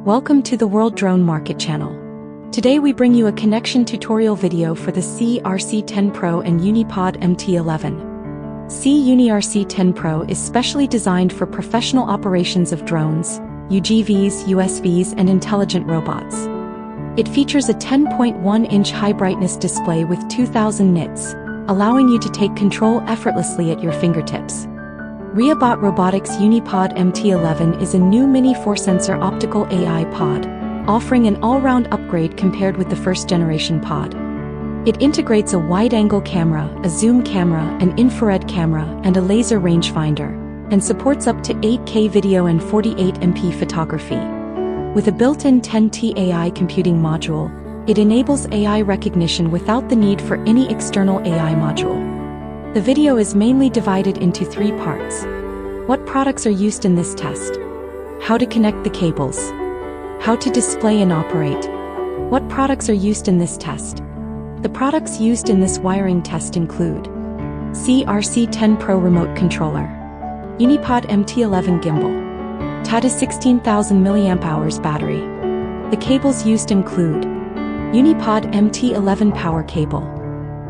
Welcome to the World Drone Market channel. Today we bring you a connection tutorial video for the SIYI RC10 Pro and UniPod MT11. SIYI UniRC10 Pro is specially designed for professional operations of drones, UGVs, USVs, and intelligent robots. It features a 10.1-inch high-brightness display with 2000 nits, allowing you to take control effortlessly at your fingertips. Reebot Robotics UniPod MT11 is a new mini 4-sensor optical AI pod, offering an all-round upgrade compared with the first-generation pod. It integrates a wide-angle camera, a zoom camera, an infrared camera, and a laser rangefinder, and supports up to 8K video and 48MP photography. With a built-in 10T AI computing module, it enables AI recognition without the need for any external AI module. The video is mainly divided into 3 parts. What products are used in this test? How to connect the cables. How to display and operate. What products are used in this test? The products used in this wiring test include SIYI RC10 Pro Remote Controller, UniPod MT11 Gimbal, Tata 16,000 mAh battery. The cables used include UniPod MT11 Power Cable,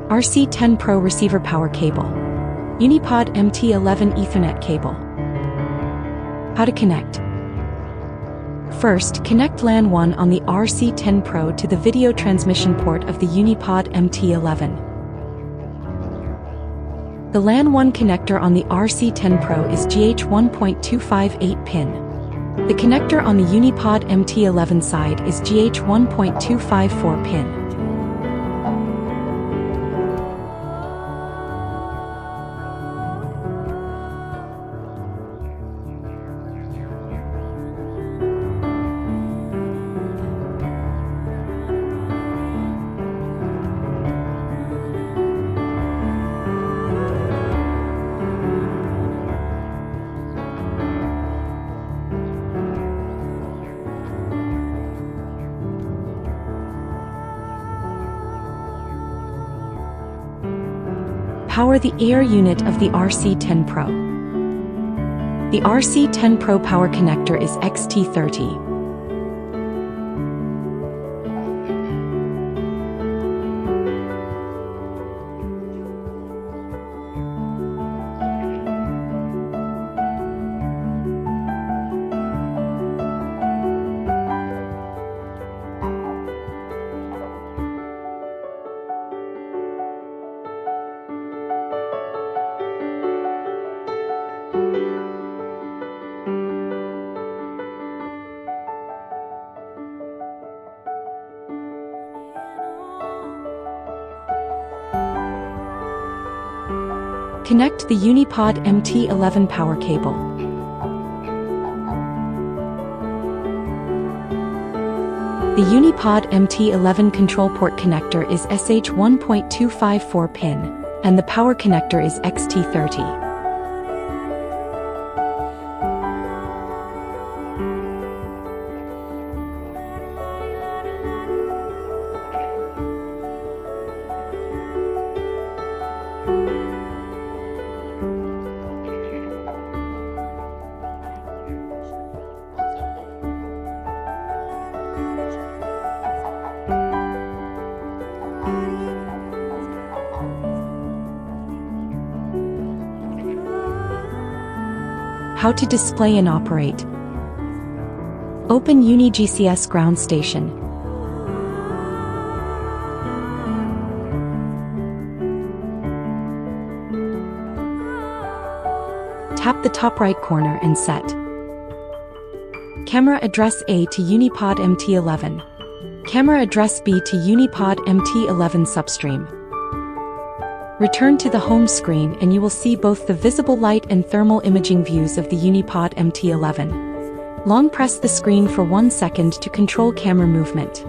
RC10 Pro Receiver Power Cable, UniPod MT11 Ethernet Cable. How to connect. First, connect LAN 1 on the RC10 Pro to the video transmission port of the UniPod MT11. The LAN 1 connector on the RC10 Pro is GH1.258 pin. The connector on the UniPod MT11 side is GH1.254 pin. Power the air unit of the RC10 Pro. The RC10 Pro power connector is XT30. Connect the UniPod MT11 power cable. The UniPod MT11 control port connector is SH1.254 pin, and the power connector is XT30. How to display and operate. Open UniGCS ground station. Tap the top right corner and set. Camera address A to UniPod MT11. Camera address B to UniPod MT11 substream. Return to the home screen and you will see both the visible light and thermal imaging views of the UniPod MT11. Long press the screen for 1 second to control camera movement.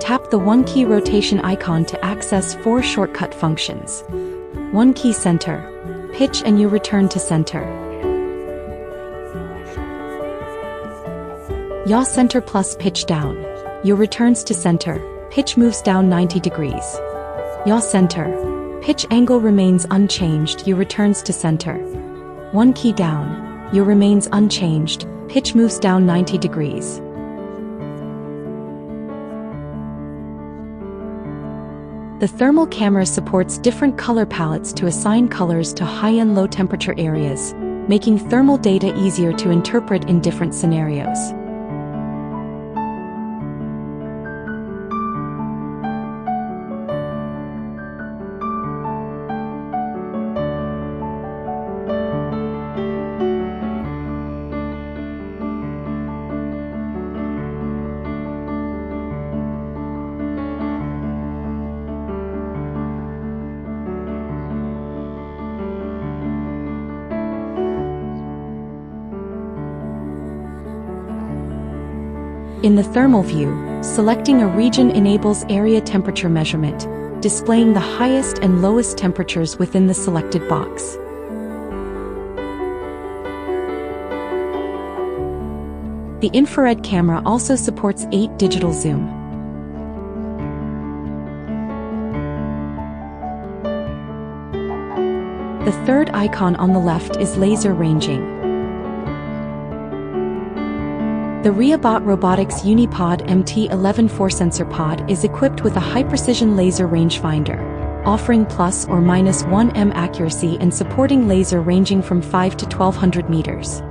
Tap the 1-key rotation icon to access 4 shortcut functions. 1-key center, pitch, and you return to center. Yaw center plus pitch down. You returns to center. Pitch moves down 90 degrees. Yaw center. Pitch angle remains unchanged. You returns to center. 1 key down. yaw remains unchanged, pitch moves down 90 degrees. The thermal camera supports different color palettes to assign colors to high and low temperature areas, making thermal data easier to interpret in different scenarios. In the thermal view, selecting a region enables area temperature measurement, displaying the highest and lowest temperatures within the selected box. The infrared camera also supports 8 digital zoom. The third icon on the left is laser ranging. The Reebot Robotics UniPod MT11 4-sensor pod is equipped with a high-precision laser rangefinder, offering plus or minus 1 m accuracy and supporting laser ranging from 5 to 1200 meters.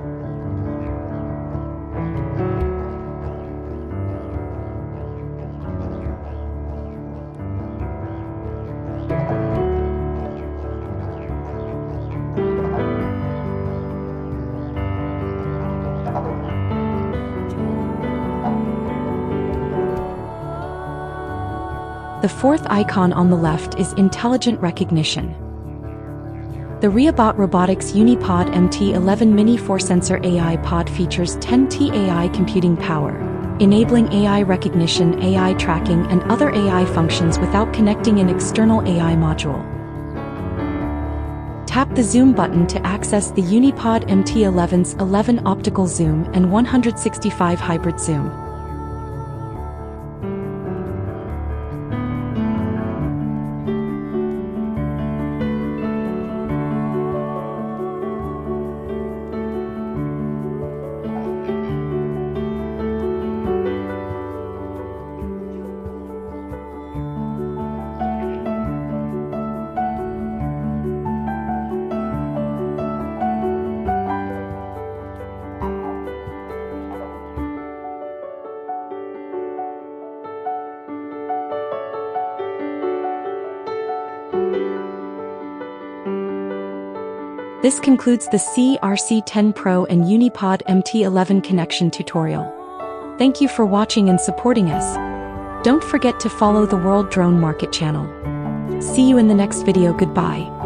The fourth icon on the left is intelligent recognition. The Reebot Robotics UniPod MT11 Mini 4-sensor AI pod features 10T AI computing power, enabling AI recognition, AI tracking, and other AI functions without connecting an external AI module. Tap the zoom button to access the UniPod MT11's 11 optical zoom and 165 hybrid zoom. This concludes the SIYI RC10 Pro and UniPod MT11 connection tutorial. Thank you for watching and supporting us. Don't forget to follow the World Drone Market channel. See you in the next video. Goodbye.